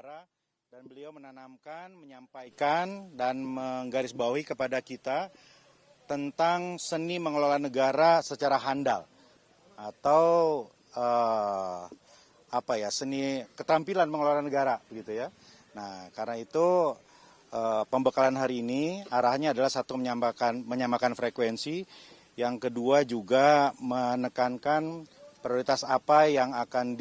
negara, dan beliau menanamkan, menyampaikan, dan menggarisbawahi kepada kita tentang seni mengelola negara secara handal atau seni keterampilan mengelola negara, begitu ya. Nah, karena itu pembekalan hari ini arahnya adalah satu menyamakan frekuensi, yang kedua juga menekankan prioritas apa yang akan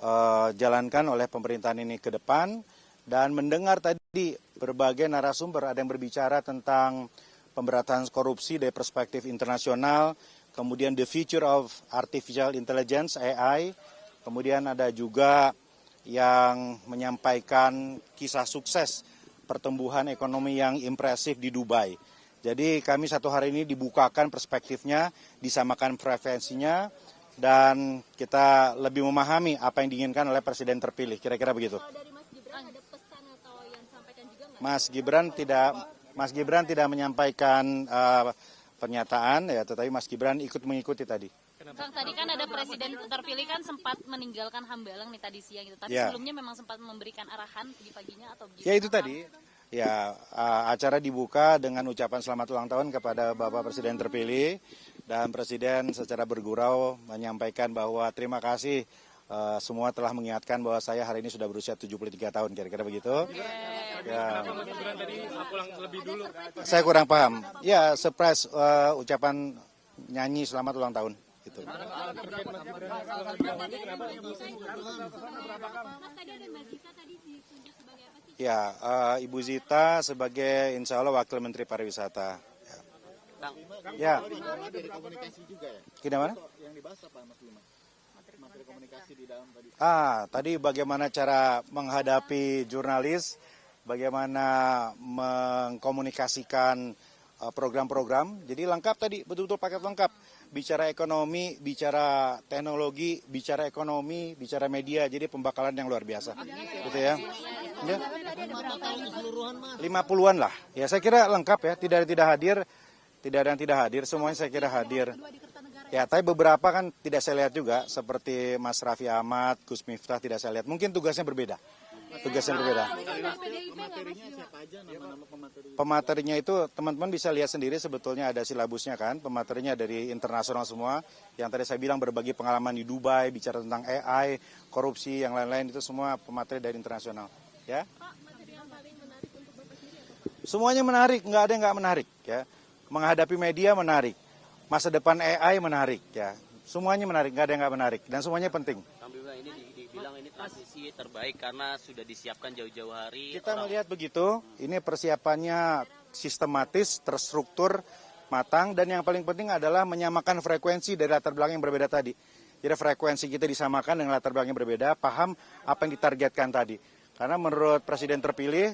dijalankan oleh pemerintahan ini ke depan, dan mendengar tadi berbagai narasumber, ada yang berbicara tentang pemberantasan korupsi dari perspektif internasional, kemudian the future of artificial intelligence (AI), kemudian ada juga yang menyampaikan kisah sukses pertumbuhan ekonomi yang impresif di Dubai. Jadi kami satu hari ini dibukakan perspektifnya, disamakan frekuensinya, dan kita lebih memahami apa yang diinginkan oleh Presiden terpilih, kira-kira begitu. Kalau dari Mas Gibran ada pesan atau yang disampaikan juga nggak? Mas Gibran tidak menyampaikan pernyataan, ya, tetapi Mas Gibran ikut mengikuti tadi. Kang, tadi kan ada Presiden terpilih kan sempat meninggalkan Hambalang nih tadi siang gitu, tapi sebelumnya memang sempat memberikan arahan pagi-paginya atau ya itu tadi. Ya, acara dibuka dengan ucapan selamat ulang tahun kepada Bapak Presiden terpilih, dan Presiden secara bergurau menyampaikan bahwa terima kasih semua telah mengingatkan bahwa saya hari ini sudah berusia 73 tahun, kira-kira begitu. Ya. Saya kurang paham. Ya, surprise ucapan nyanyi selamat ulang tahun. Gitu. Ya, Ibu Zita sebagai insya Allah Wakil Menteri Pariwisata. Ya. Dari komunikasi juga ya? Gimana? Yang dibahas apa, Mas Bima? Materi komunikasi di dalam tadi. Tadi bagaimana cara menghadapi jurnalis, bagaimana mengkomunikasikan program-program. Jadi lengkap tadi, betul-betul paket lengkap. Bicara ekonomi, bicara teknologi, bicara ekonomi, bicara media. Jadi pembakalan yang luar biasa. Gitu ya. Ya. 50-an lah. Ya, saya kira lengkap ya. Tidak ada yang tidak hadir, semuanya saya kira hadir. Ya, tapi beberapa kan tidak saya lihat juga, seperti Mas Raffi Ahmad, Gus Miftah tidak saya lihat. Mungkin tugasnya berbeda. Pematerinya siapa aja, nama-nama pematerinya? Pematerinya itu teman-teman bisa lihat sendiri, sebetulnya ada silabusnya kan. Pematerinya dari internasional semua. Yang tadi saya bilang berbagi pengalaman di Dubai, bicara tentang AI, korupsi, yang lain-lain, itu semua pemateri dari internasional. Ya. Semuanya menarik, nggak ada yang nggak menarik. Ya. Menghadapi media menarik. Masa depan AI menarik, ya. Semuanya menarik, nggak ada yang nggak menarik, dan semuanya penting. Kang Bima, ini dibilang ini transisi terbaik karena sudah disiapkan jauh-jauh hari. Kita melihat begitu, ini persiapannya sistematis, terstruktur, matang, dan yang paling penting adalah menyamakan frekuensi dari latar belakang yang berbeda tadi. Jadi frekuensi kita disamakan dengan latar belakang yang berbeda, paham apa yang ditargetkan tadi. Karena menurut Presiden terpilih,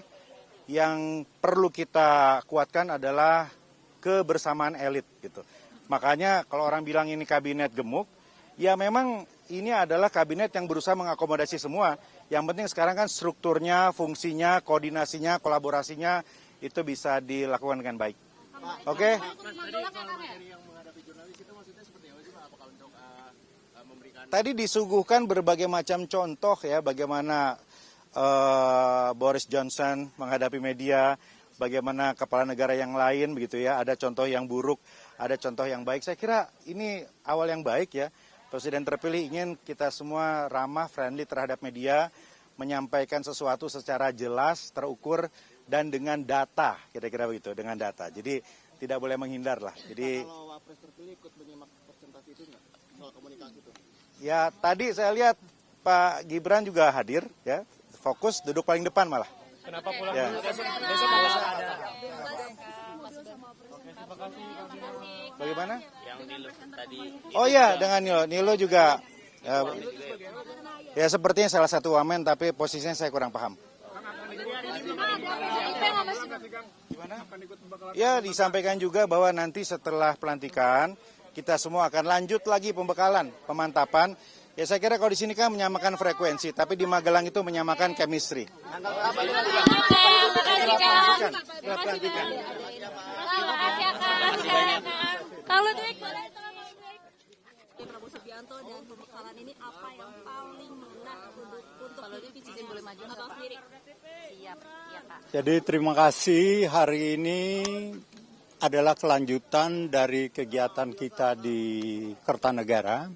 yang perlu kita kuatkan adalah kebersamaan elit gitu. Makanya kalau orang bilang ini kabinet gemuk, ya memang ini adalah kabinet yang berusaha mengakomodasi semua. Yang penting sekarang kan strukturnya, fungsinya, koordinasinya, kolaborasinya itu bisa dilakukan dengan baik. Oke? Tadi disuguhkan berbagai macam contoh ya, bagaimana Boris Johnson menghadapi media, bagaimana kepala negara yang lain begitu ya, ada contoh yang buruk, ada contoh yang baik. Saya kira ini awal yang baik ya. Presiden terpilih ingin kita semua ramah, friendly terhadap media, menyampaikan sesuatu secara jelas, terukur, dan dengan data, kira-kira begitu, dengan data. Jadi tidak boleh menghindar lah. Jadi kalau Wapres terpilih ikut menyimak presentasi itu nggak? Soal komunikasi itu? Ya tadi saya lihat Pak Gibran juga hadir ya, fokus duduk paling depan malah. Kenapa pulang Ya. dulu? Besok ada. Bagaimana? Yang Nilo tadi. Oh iya, dengan Nilo juga. Ya sepertinya salah satu wamen, tapi posisinya saya kurang paham. Ya disampaikan juga bahwa nanti setelah pelantikan kita semua akan lanjut lagi pembekalan, pemantapan. Ya saya kira kalau di sini kan menyamakan frekuensi, tapi di Magelang itu menyamakan chemistry. Kalau Prabowo Subianto dan pembekalan ini apa yang paling menarik untuk maju atau sendiri? Siap, iya Pak. Jadi terima kasih, hari ini adalah kelanjutan dari kegiatan kita di Kertanegara.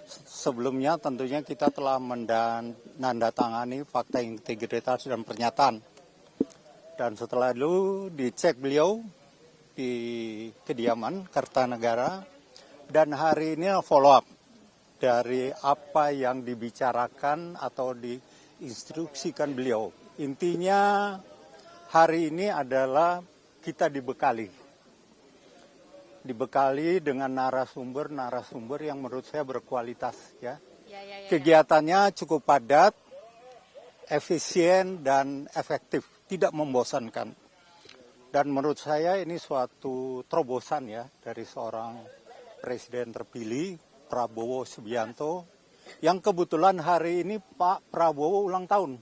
Sebelumnya tentunya kita telah menandatangani fakta integritas dan pernyataan. Dan setelah itu dicek beliau di kediaman Kertanegara, dan hari ini follow up dari apa yang dibicarakan atau diinstruksikan beliau. Intinya hari ini adalah kita dibekali dengan narasumber yang menurut saya berkualitas ya. Kegiatannya cukup padat, efisien dan efektif, tidak membosankan. Dan menurut saya ini suatu terobosan ya dari seorang presiden terpilih Prabowo Subianto yang kebetulan hari ini Pak Prabowo ulang tahun.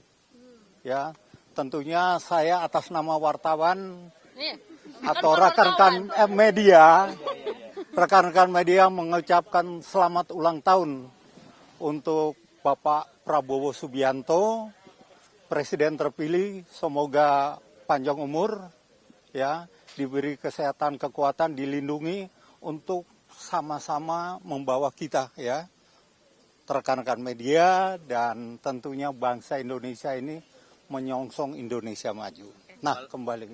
Ya, tentunya saya atas nama wartawan atau rekan-rekan media mengucapkan selamat ulang tahun untuk Bapak Prabowo Subianto, presiden terpilih. Semoga panjang umur, ya, diberi kesehatan, kekuatan, dilindungi untuk sama-sama membawa kita, ya, rekan-rekan media dan tentunya bangsa Indonesia ini menyongsong Indonesia maju. Nah, kembali.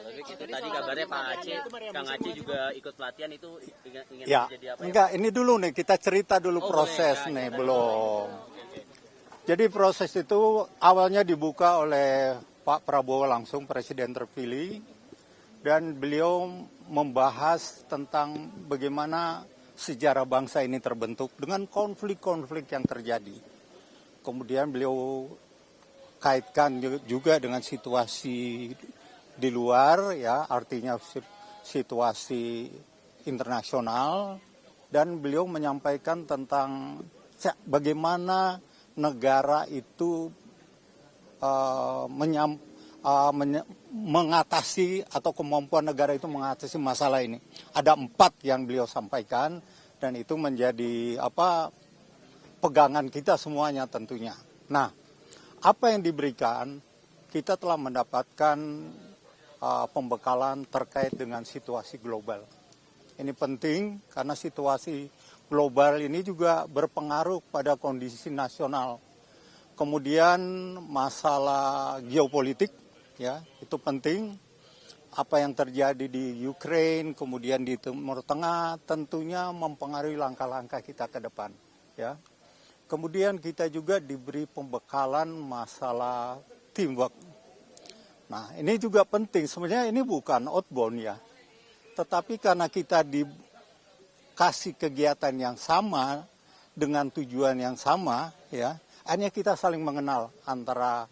Itu tadi kabarnya Pak Aceh, Kang Aceh juga ikut pelatihan itu ingin Ya, jadi apa? enggak, ini dulu nih, kita cerita dulu proses nih, belum. Jadi proses itu awalnya dibuka oleh Pak Prabowo langsung, presiden terpilih, dan beliau membahas tentang bagaimana sejarah bangsa ini terbentuk dengan konflik-konflik yang terjadi. Kemudian beliau kaitkan juga dengan situasi di luar, ya, artinya situasi internasional, dan beliau menyampaikan tentang bagaimana negara itu mengatasi atau kemampuan negara itu mengatasi masalah ini. Ada 4 yang beliau sampaikan dan itu menjadi pegangan kita semuanya tentunya. Nah, apa yang diberikan, kita telah mendapatkan pembekalan terkait dengan situasi global. Ini penting karena situasi global ini juga berpengaruh pada kondisi nasional. Kemudian masalah geopolitik, ya, itu penting. Apa yang terjadi di Ukraina, kemudian di Timur Tengah, tentunya mempengaruhi langkah-langkah kita ke depan, ya. Kemudian kita juga diberi pembekalan masalah teamwork. Nah, ini juga penting. Sebenarnya ini bukan outbound ya, tetapi karena kita dikasih kegiatan yang sama dengan tujuan yang sama, ya, hanya kita saling mengenal antara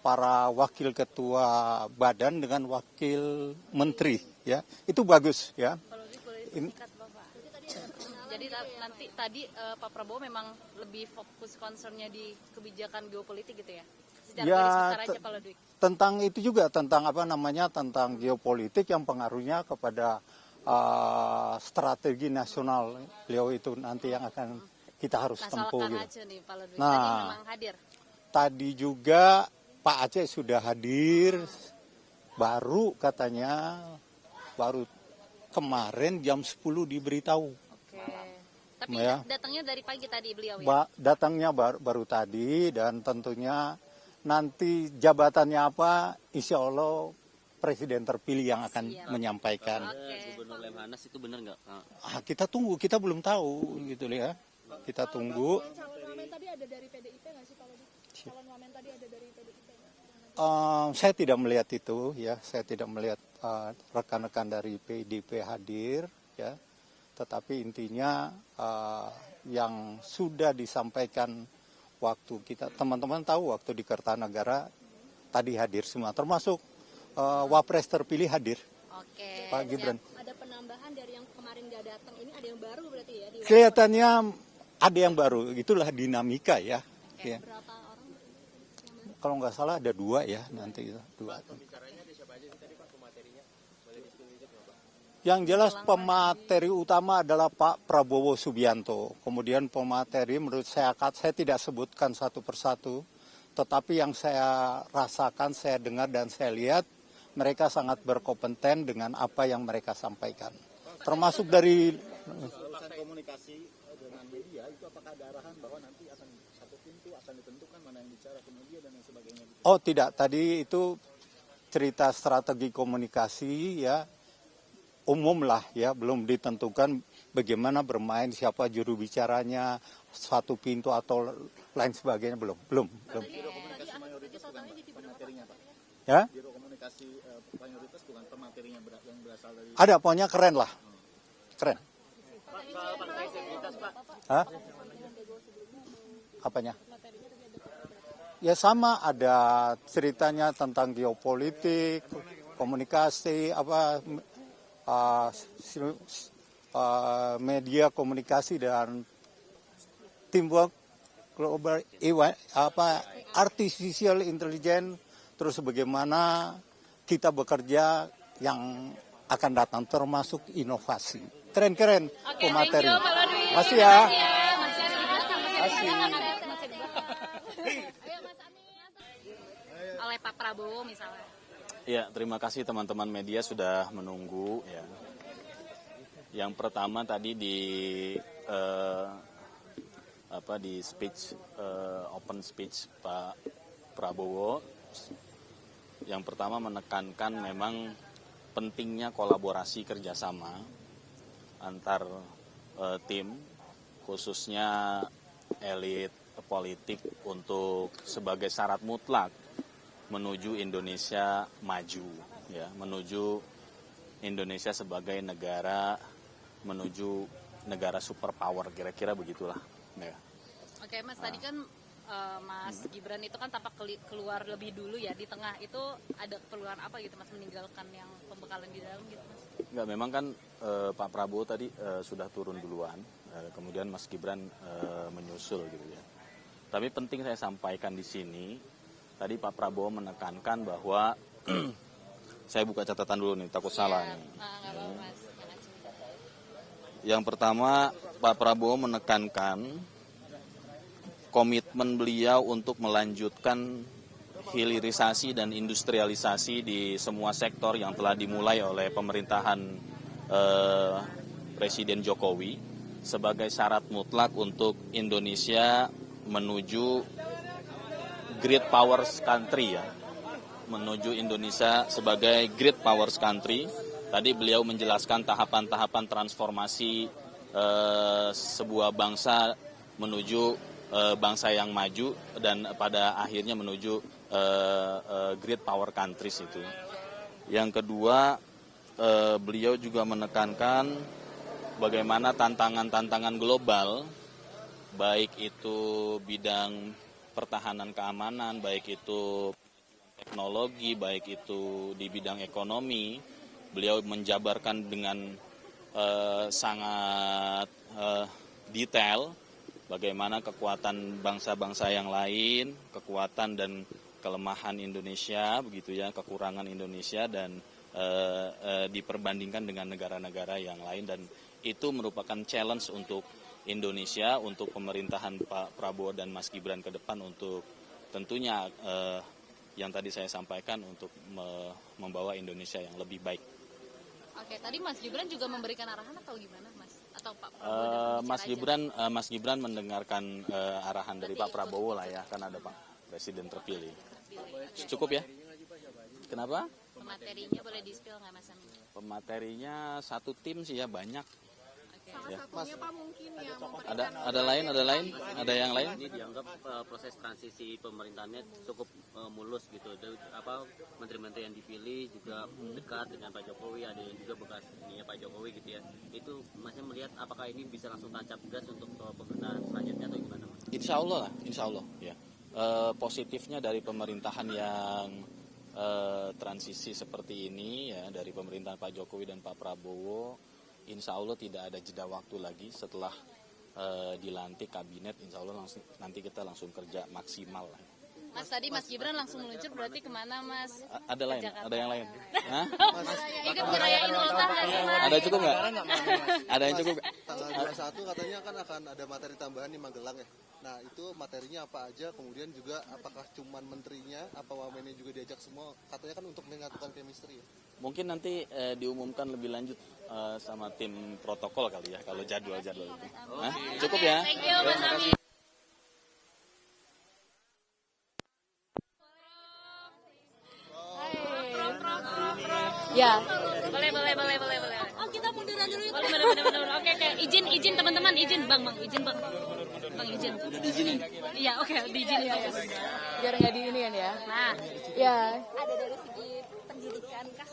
para wakil ketua badan dengan wakil menteri, ya, itu bagus, ya. Jadi nanti tadi Pak Prabowo memang lebih fokus concernnya di kebijakan geopolitik gitu ya? Secara garis besar aja Pak Ludwig. Tentang itu juga, tentang tentang geopolitik yang pengaruhnya kepada strategi nasional beliau itu nanti yang akan kita harus tempuh. Gitu. Nih, Pak Ludwig. Nah, tadi memang hadir. Tadi juga Pak Aceh sudah hadir, baru katanya, baru kemarin jam 10 diberitahu. Oke. Tapi ya, datangnya dari pagi tadi beliau ya? Datangnya baru tadi, dan tentunya nanti jabatannya apa, insya Allah presiden terpilih yang akan menyampaikan. Gubernur Lemhanas itu benar nggak? Kita tunggu, kita belum tahu gitu ya. Kita tunggu. Calon wamen tadi ada dari PDIP nggak sih Pak Lodi? Calon wamen tadi ada dari PDIP nggak? Saya tidak melihat itu ya, saya tidak melihat rekan-rekan dari PDIP hadir ya. Tetapi intinya yang sudah disampaikan waktu kita, teman-teman tahu waktu di Kertanegara tadi hadir semua, termasuk Wapres terpilih hadir. Oke. Pak Gibran. Ada penambahan dari yang kemarin nggak datang, ini ada yang baru berarti ya? Kelihatannya ada yang baru, itulah dinamika ya. Okay. Ya. Berapa orang? Kalau nggak salah ada 2 ya nanti itu 2. Yang jelas pemateri utama adalah Pak Prabowo Subianto. Kemudian pemateri menurut saya tidak sebutkan satu persatu, tetapi yang saya rasakan, saya dengar dan saya lihat, mereka sangat berkompeten dengan apa yang mereka sampaikan. Termasuk dari Urusan komunikasi dengan media itu apakah ada arahan bahwa nanti akan satu pintu akan ditentukan mana yang bicara ke media dan lain sebagainya? oh tidak, tadi itu cerita strategi komunikasi ya, umum lah ya, belum ditentukan bagaimana bermain, siapa juru bicaranya, satu pintu atau lain sebagainya, belum. Biro komunikasi mayoritas bukan pematerinya, Pak. Ya, Biro komunikasi mayoritas bukan pematerinya yang berasal dari. ada pokoknya keren lah, keren. Hah? Apanya? Ya sama, ada ceritanya tentang geopolitik, komunikasi, media komunikasi dan teamwork global, artificial intelligence, terus bagaimana kita bekerja yang akan datang termasuk inovasi. Keren pemateri. Masih ya. Masih. Oleh Pak Prabowo misalnya. Ya, terima kasih teman-teman media sudah menunggu ya. Yang pertama tadi di speech open speech Pak Prabowo, yang pertama menekankan memang pentingnya kolaborasi kerjasama antar tim, khususnya elit politik untuk sebagai syarat mutlak menuju Indonesia maju, ya, menuju Indonesia sebagai negara, menuju negara superpower, kira-kira begitulah. Ya. Oke Mas, tadi kan Mas Gibran itu kan tampak keluar lebih dulu ya, di tengah itu ada keperluan apa gitu Mas, meninggalkan yang pembekalan di dalam gitu Mas? Enggak, memang kan Pak Prabowo tadi sudah turun duluan, kemudian Mas Gibran menyusul gitu ya. Tapi penting saya sampaikan di sini, tadi Pak Prabowo menekankan bahwa saya buka catatan dulu nih, takut salah nih. Nggak apa-apa, Mas. Yang pertama, Pak Prabowo menekankan komitmen beliau untuk melanjutkan hilirisasi dan industrialisasi di semua sektor yang telah dimulai oleh pemerintahan Presiden Jokowi sebagai syarat mutlak untuk Indonesia menuju great powers country ya, menuju Indonesia sebagai great powers country. Tadi beliau menjelaskan tahapan-tahapan transformasi sebuah bangsa menuju bangsa yang maju dan pada akhirnya menuju great power countries itu. Yang kedua, beliau juga menekankan bagaimana tantangan-tantangan global, baik itu bidang pertahanan keamanan, baik itu teknologi, baik itu di bidang ekonomi, beliau menjabarkan dengan sangat detail bagaimana kekuatan bangsa-bangsa yang lain, kekuatan dan kelemahan Indonesia, begitu ya, kekurangan Indonesia dan diperbandingkan dengan negara-negara yang lain, dan itu merupakan challenge untuk Indonesia, untuk pemerintahan Pak Prabowo dan Mas Gibran ke depan untuk tentunya yang tadi saya sampaikan untuk membawa Indonesia yang lebih baik. Oke, tadi Mas Gibran juga memberikan arahan atau gimana Mas? Atau Pak Prabowo? Mas Gibran mendengarkan arahan dari Pak Prabowo lah ya, kan ada Pak Presiden terpilih. Cukup ya? Kenapa? Pematerinya boleh di-spill nggak Mas Amin? Pematerinya satu tim sih ya, banyak. Salah satunya Pak mungkin yang memberikan Ada yang lain? Ini dianggap proses transisi pemerintahannya cukup mulus gitu. Menteri-menteri yang dipilih juga dekat dengan Pak Jokowi, ada yang juga bekas Pak Jokowi gitu ya. Itu masih melihat apakah ini bisa langsung tancap gas untuk pemerintahan selanjutnya atau gimana Mas? Insya Allah ya. Positifnya dari pemerintahan yang transisi seperti ini ya, dari pemerintahan Pak Jokowi dan Pak Prabowo, insya Allah tidak ada jeda waktu lagi setelah dilantik kabinet, insya Allah nanti kita langsung kerja maksimal lah. Mas tadi Mas Gibran langsung meluncur berarti kemana Mas? Ada lain, ada yang lain. Hah? Ikut ngerayain ulang tahun nggak sih Mas? Ada cukup nggak? Ada yang cukup? Tanggal 21 katanya kan akan ada materi tambahan di Magelang ya. Nah itu materinya apa aja, kemudian juga apakah cuman menterinya, apa wamennya juga diajak semua, katanya kan untuk menyatukan chemistry ya. Mungkin nanti diumumkan lebih lanjut sama tim protokol kali ya, kalau jadwal-jadwal itu. Hah? Cukup ya? Thank you Mas Ami. Ya, Boleh. oh kita munduran dulu. Boleh. Oke. Izin teman-teman, izin Bang, izin Bang. Bang izin. Diizinin. Iya, oke, diizinin. Biar nggak di ini kan ya. Nah, Ya, Ada dari segi pendidikan kah?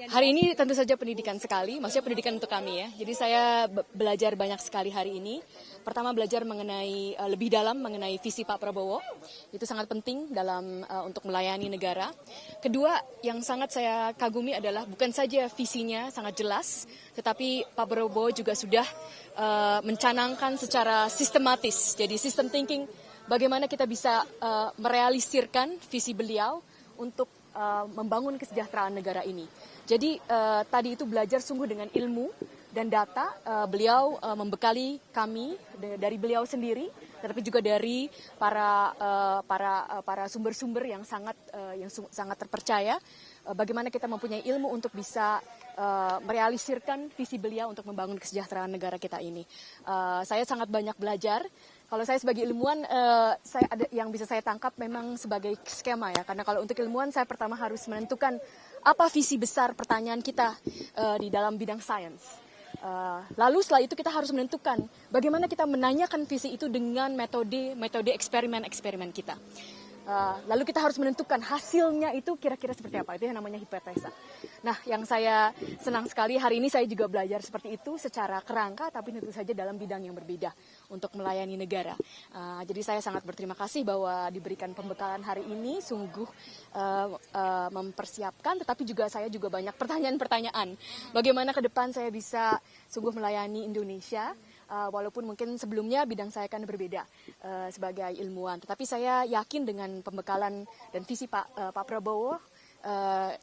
hari ini tentu saja pendidikan sekali, maksudnya pendidikan untuk kami ya. Jadi saya belajar banyak sekali hari ini. Pertama belajar mengenai lebih dalam mengenai visi Pak Prabowo. Itu sangat penting dalam untuk melayani negara. Kedua, yang sangat saya kagumi adalah bukan saja visinya sangat jelas, tetapi Pak Prabowo juga sudah mencanangkan secara sistematis. Jadi system thinking bagaimana kita bisa merealisirkan visi beliau untuk membangun kesejahteraan negara ini. Jadi tadi itu belajar sungguh dengan ilmu dan data. Beliau membekali kami dari beliau sendiri, tetapi juga dari para sumber-sumber yang sangat terpercaya. Bagaimana kita mempunyai ilmu untuk bisa merealisirkan visi beliau untuk membangun kesejahteraan negara kita ini. Saya sangat banyak belajar. Kalau saya sebagai ilmuwan, saya ada yang bisa saya tangkap memang sebagai skema ya. Karena kalau untuk ilmuwan, saya pertama harus menentukan apa visi besar pertanyaan kita di dalam bidang sains. Lalu setelah itu kita harus menentukan bagaimana kita menanyakan visi itu dengan metode eksperimen kita. Lalu kita harus menentukan hasilnya itu kira-kira seperti apa. Itu yang namanya hipotesa. Nah, yang saya senang sekali hari ini saya juga belajar seperti itu secara kerangka, tapi tentu saja dalam bidang yang berbeda untuk melayani negara. Jadi saya sangat berterima kasih bahwa diberikan pembekalan hari ini, sungguh mempersiapkan, tetapi juga saya juga banyak pertanyaan-pertanyaan. Bagaimana ke depan saya bisa sungguh melayani Indonesia. Walaupun mungkin sebelumnya bidang saya kan berbeda sebagai ilmuwan. Tetapi saya yakin dengan pembekalan dan visi Pak Prabowo,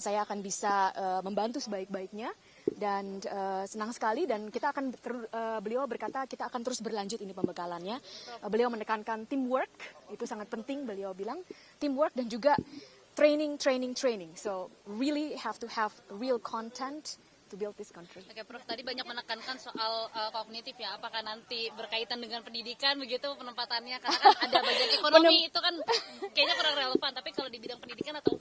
saya akan bisa membantu sebaik-baiknya. Dan senang sekali dan kita akan beliau berkata kita akan terus berlanjut ini pembekalannya. Beliau menekankan teamwork, itu sangat penting beliau bilang. Teamwork dan juga training. So really have to have real content to build this country. Oke, Prof, tadi banyak menekankan soal kognitif ya. Apakah nanti berkaitan dengan pendidikan begitu penempatannya? Karena kan ada bagian ekonomi itu kan kayaknya kurang relevan. Tapi kalau di bidang pendidikan atau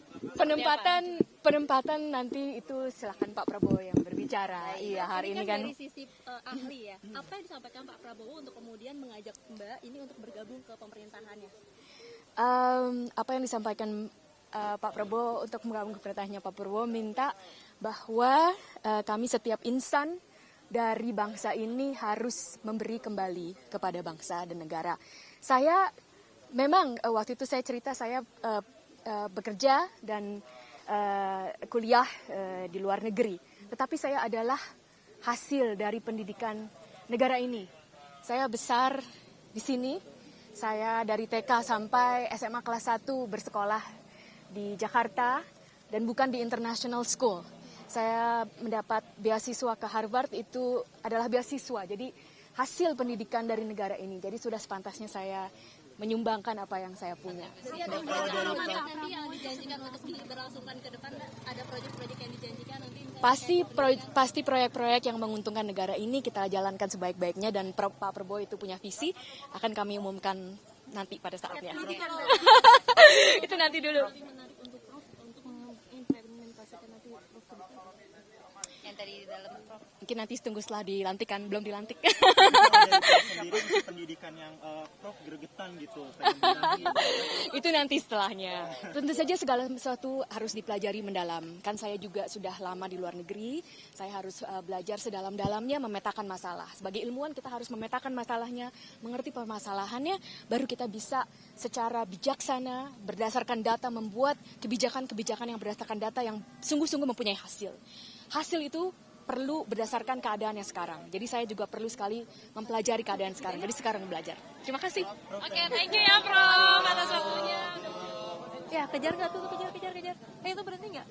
penempatan nanti itu silakan Pak Prabowo yang berbicara. Iya, hari ini kan dari sisi ahli ya. Apa yang disampaikan Pak Prabowo untuk kemudian mengajak Mbak ini untuk bergabung ke pemerintahannya? Apa yang disampaikan Pak Prabowo untuk menggabung ke pemerintahannya, Pak Prabowo minta bahwa kami setiap insan dari bangsa ini harus memberi kembali kepada bangsa dan negara. Saya memang waktu itu saya cerita saya bekerja dan kuliah di luar negeri. Tetapi saya adalah hasil dari pendidikan negara ini. Saya besar di sini. Saya dari TK sampai SMA kelas 1 bersekolah di Jakarta dan bukan di international school. Saya mendapat beasiswa ke Harvard, itu adalah beasiswa. Jadi hasil pendidikan dari negara ini. Jadi sudah sepantasnya saya menyumbangkan apa yang saya punya. Jadi ada nanti yang dijanjikan untuk diberlangsungkan ke depan, ada proyek-proyek yang dijanjikan nanti? Pasti proyek-proyek yang menguntungkan negara ini kita jalankan sebaik-baiknya dan Pak Prabowo itu punya visi, akan kami umumkan nanti pada saatnya. Itu nanti dulu. dari dalam Prof? Mungkin nanti tunggu setelah dilantik kan, belum dilantik. Sendiri pendidikan yang Prof gregetan gitu. Itu nanti setelahnya. Tentu saja segala sesuatu harus dipelajari mendalam. Kan saya juga sudah lama di luar negeri, saya harus belajar sedalam-dalamnya memetakan masalah. Sebagai ilmuwan kita harus memetakan masalahnya, mengerti permasalahannya, baru kita bisa secara bijaksana, berdasarkan data membuat kebijakan-kebijakan yang berdasarkan data yang sungguh-sungguh mempunyai hasil. Hasil itu perlu berdasarkan keadaan yang sekarang. Jadi saya juga perlu sekali mempelajari keadaan sekarang. Jadi sekarang belajar. Terima kasih. Oke, thank you ya Prof atas waktunya. Ya, kejar nggak tuh? Kejar. Itu berhenti nggak?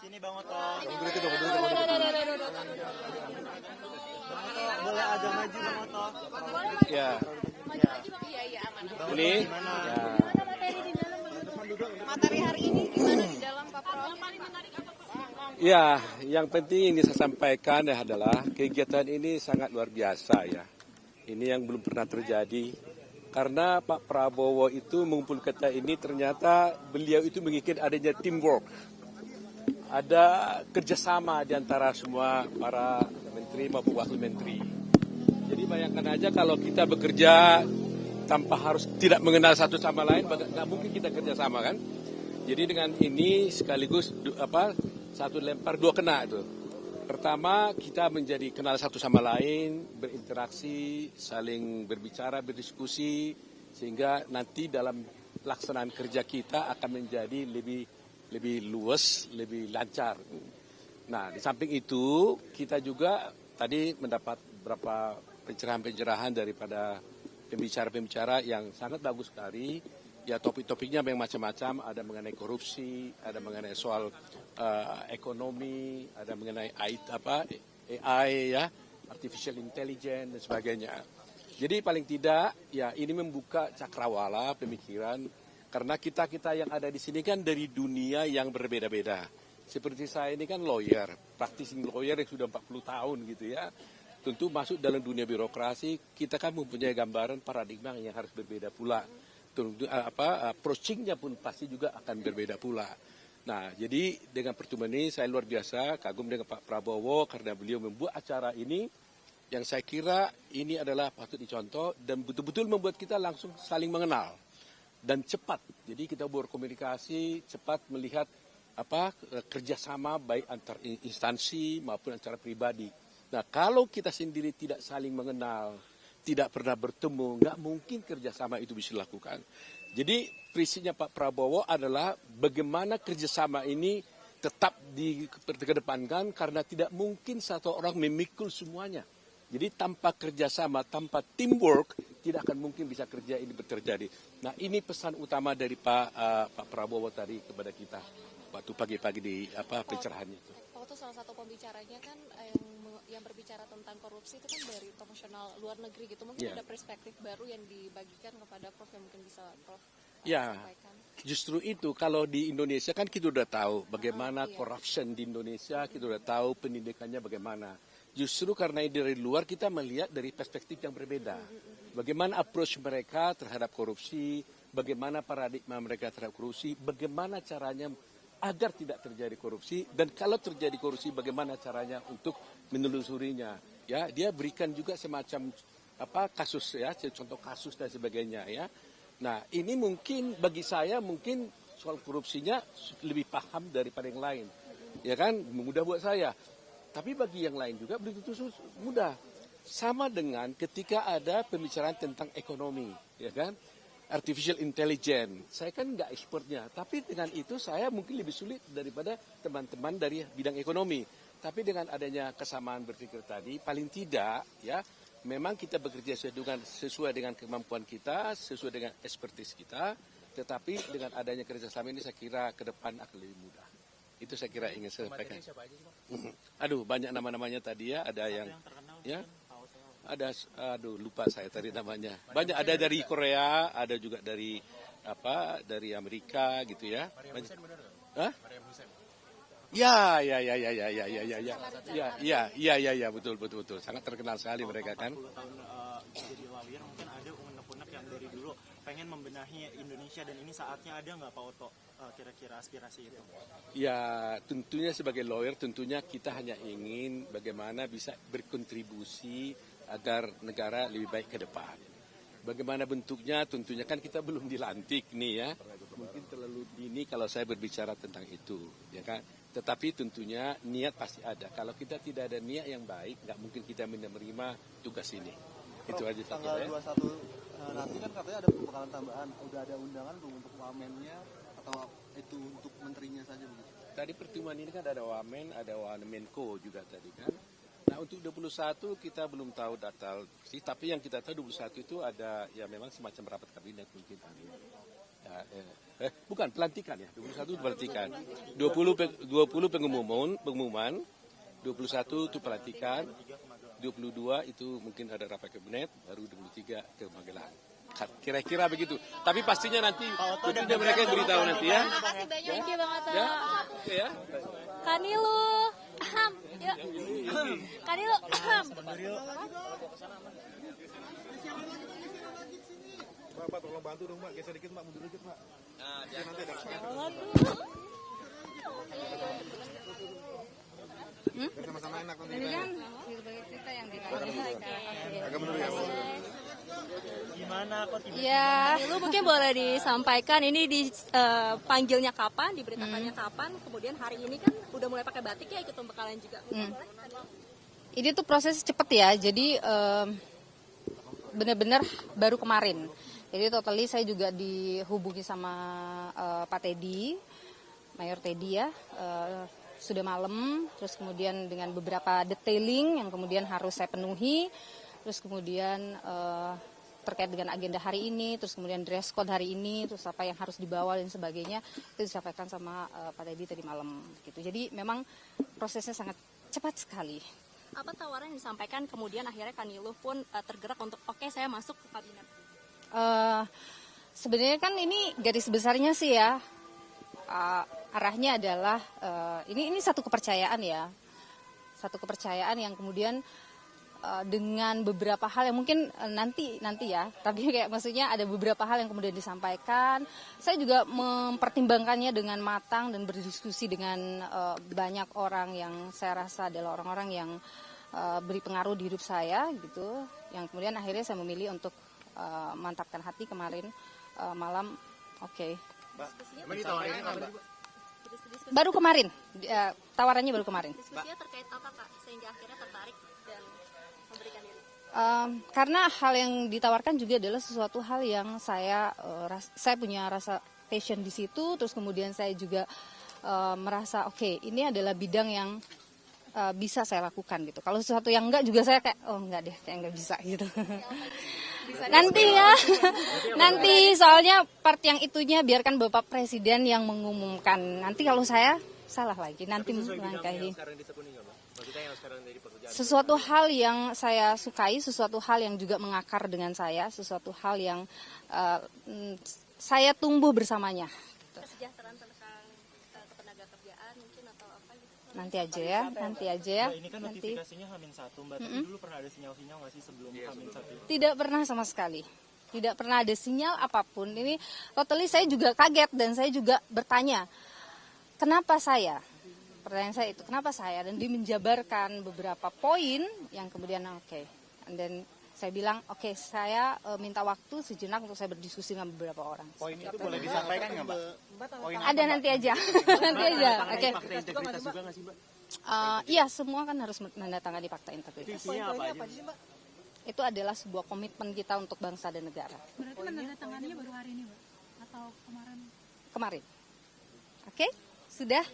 Sini Bang Oto. Boleh agak maju Bang Oto. Ya. Iya, aman. Ini. Ya. Materi hari ini gimana di dalam Pak Prof? Ya, yang penting ini saya sampaikan adalah kegiatan ini sangat luar biasa ya. Ini yang belum pernah terjadi. Karena Pak Prabowo itu mengumpulkan kita ini ternyata beliau itu menginginkan adanya teamwork. Ada kerjasama di antara semua para menteri maupun wakil menteri. Jadi bayangkan aja kalau kita bekerja tanpa harus tidak mengenal satu sama lain, nggak mungkin kita kerjasama kan. Jadi dengan ini sekaligus satu lempar dua kena itu. Pertama kita menjadi kenal satu sama lain, berinteraksi, saling berbicara, berdiskusi, sehingga nanti dalam pelaksanaan kerja kita akan menjadi lebih luas, lebih lancar. Nah, di samping itu kita juga tadi mendapat beberapa pencerahan-pencerahan daripada pembicara-pembicara yang sangat bagus sekali. Ya topik-topiknya memang macam-macam, ada mengenai korupsi, ada mengenai soal ekonomi, ada mengenai AI ya, artificial intelligence dan sebagainya. Jadi paling tidak ya ini membuka cakrawala pemikiran. Karena kita yang ada di sini kan dari dunia yang berbeda-beda. Seperti saya ini kan lawyer, practicing lawyer yang sudah 40 tahun gitu ya. Tentu masuk dalam dunia birokrasi, kita kan mempunyai gambaran paradigma yang harus berbeda pula. Tentu approaching-nya pun pasti juga akan berbeda pula. Nah, jadi dengan pertemuan ini saya luar biasa kagum dengan Pak Prabowo karena beliau membuat acara ini yang saya kira ini adalah patut dicontoh dan betul-betul membuat kita langsung saling mengenal. Dan cepat, jadi kita berkomunikasi cepat melihat kerjasama baik antar instansi maupun antara pribadi. Nah kalau kita sendiri tidak saling mengenal, tidak pernah bertemu, nggak mungkin kerjasama itu bisa dilakukan. Jadi prinsipnya Pak Prabowo adalah bagaimana kerjasama ini tetap dikedepankan karena tidak mungkin satu orang memikul semuanya. Jadi tanpa kerjasama, tanpa teamwork, tidak akan mungkin bisa kerja ini terjadi. Nah ini pesan utama dari Pak Prabowo tadi kepada kita waktu pagi-pagi di pencerahannya itu. Waktu salah satu pembicaranya kan yang berbicara tentang korupsi itu kan dari profesional luar negeri gitu. Mungkin ada perspektif baru yang dibagikan kepada Prof yang mungkin bisa Prof sampaikan. Justru itu kalau di Indonesia kan kita udah tahu bagaimana corruption di Indonesia, kita udah tahu pendidikannya bagaimana. Justru karena dari luar kita melihat dari perspektif yang berbeda. Bagaimana approach mereka terhadap korupsi, bagaimana paradigma mereka terhadap korupsi, bagaimana caranya agar tidak terjadi korupsi, dan kalau terjadi korupsi bagaimana caranya untuk menelusurinya. Ya, dia berikan juga semacam kasus ya, contoh kasus dan sebagainya ya. Nah, ini mungkin bagi saya mungkin soal korupsinya lebih paham daripada yang lain. Ya kan, mudah buat saya. Tapi bagi yang lain juga belum tentu mudah. Sama dengan ketika ada pembicaraan tentang ekonomi, ya kan? Artificial intelligence. Saya kan nggak expertnya, tapi dengan itu saya mungkin lebih sulit daripada teman-teman dari bidang ekonomi. Tapi dengan adanya kesamaan berpikir tadi, paling tidak ya, memang kita bekerja sesuai dengan kemampuan kita, sesuai dengan expertise kita. Tetapi dengan adanya kerjasama ini saya kira ke depan akan lebih mudah. Itu saya kira ingin saya sampaikan. Aduh, banyak nama-namanya tadi ya, ada yang ya, ada, lupa saya tadi namanya. Banyak, ada dari Korea, ada juga dari Amerika gitu ya. Hah? Ya, betul, sangat terkenal sekali mereka kan. 40 tahun jadi lawyer mungkin ada unek-unek yang dari dulu pengen membenahi Indonesia dan ini saatnya ada nggak Pak Oto kira-kira aspirasi itu? Ya tentunya sebagai lawyer tentunya kita hanya ingin bagaimana bisa berkontribusi agar negara lebih baik ke depan. Bagaimana bentuknya tentunya kan kita belum dilantik nih ya. Mungkin terlalu dini kalau saya berbicara tentang itu ya kan. Tetapi tentunya niat pasti ada. Kalau kita tidak ada niat yang baik nggak mungkin kita menerima tugas ini. Itu aja tanggal 21 nanti kan katanya ada pembekalan tambahan, udah ada undangan belum untuk wamennya atau itu untuk menterinya saja begitu? Tadi pertemuan ini kan ada Wamen, ada Wamenko juga tadi kan. Nah untuk 21 kita belum tahu data sih, tapi yang kita tahu 21 itu ada ya memang semacam rapat kabinet mungkin. Ya, bukan pelantikan ya, 21 pelantikan. 20 pengumuman, 21 itu pelantikan, 22 itu mungkin ada rapat kabinet, baru 23 ke Magelang. Kira-kira begitu. Tapi pastinya nanti tentunya mereka yang beritahu nanti ya. Terima kasih banyak. Thank you banget. Ya, oke ya. Kanilu. Yuk. Kanilu. Pak, tolong bantu dong, Pak. Geser dikit, Pak. Mundur dikit, Pak. Nah, nanti ada. Sama-sama enak nanti. Ini kan kita yang Agak mundur ya. Gimana kok tiba-tiba? Ya, lu mungkin boleh disampaikan ini dipanggilnya kapan, diberitakannya kapan, kemudian hari ini kan udah mulai pakai batik ya, ikut pembekalan juga. Ini tuh proses cepet ya, jadi benar-benar baru kemarin. Jadi totally saya juga dihubungi sama Pak Teddy, Mayor Teddy ya, sudah malam, terus kemudian dengan beberapa detailing yang kemudian harus saya penuhi, terus kemudian terkait dengan agenda hari ini, terus kemudian dress code hari ini, terus apa yang harus dibawa dan sebagainya, itu disampaikan sama Pak Teddy tadi malam. Gitu. Jadi memang prosesnya sangat cepat sekali. Apa tawaran yang disampaikan kemudian akhirnya Kanilu pun tergerak untuk oke, saya masuk ke kabinet? Sebenarnya kan ini garis besarnya sih ya, arahnya adalah ini satu kepercayaan ya, satu kepercayaan yang kemudian dengan beberapa hal yang mungkin nanti ya, tapi kayak maksudnya ada beberapa hal yang kemudian disampaikan. Saya juga mempertimbangkannya dengan matang dan berdiskusi dengan banyak orang yang saya rasa adalah orang-orang yang beri pengaruh di hidup saya gitu. Yang kemudian akhirnya saya memilih untuk mantapkan hati kemarin malam. Oke. Baru kemarin, tawarannya baru kemarin. Diskusinya terkait apa Kak, sehingga akhirnya tertarik dan memberikan diri? Karena hal yang ditawarkan juga adalah sesuatu hal yang saya punya rasa passion di situ, terus kemudian saya juga merasa oke, ini adalah bidang yang bisa saya lakukan gitu. Kalau sesuatu yang enggak juga saya kayak enggak deh, kayak enggak bisa gitu. Nanti ya, nanti soalnya part yang itunya biarkan Bapak Presiden yang mengumumkan. Nanti kalau saya salah lagi, nanti melangkahi. Sesuatu hal yang saya sukai, sesuatu hal yang juga mengakar dengan saya, sesuatu hal yang saya tumbuh bersamanya. Kesejahteraan tentang ketenaga kerjaan mungkin atau apa gitu? Nanti aja ya, nanti aja ya. Ini kan notifikasinya H-1, Mbak. Tapi dulu pernah ada sinyal-sinyal nggak sih sebelum H-1? Tidak pernah sama sekali. Tidak pernah ada sinyal apapun. Ini totally saya juga kaget dan saya juga bertanya, kenapa saya? Pertanyaan saya itu, kenapa saya? Dan dia menjabarkan beberapa poin yang kemudian oke. Dan saya bilang, oke, saya minta waktu sejenak untuk saya berdiskusi dengan beberapa orang. Poin itu boleh disampaikan nggak, Mbak? Ada nanti aja. Nanti aja. Oke. Fakta integritas juga nggak sih, Mbak? Iya, semua kan harus menandatangani fakta integritas. Isinya apa aja sih, Mbak? Itu adalah sebuah komitmen kita untuk bangsa dan negara. Berarti menandatanganinya baru hari ini, Mbak? Atau kemarin? Kemarin. Oke, sudah.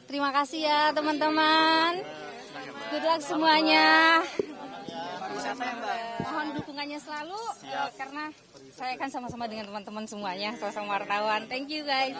Terima kasih ya teman-teman. Good luck semuanya. Mohon dukungannya selalu karena saya akan sama-sama dengan teman-teman semuanya, sama-sama wartawan. Thank you guys.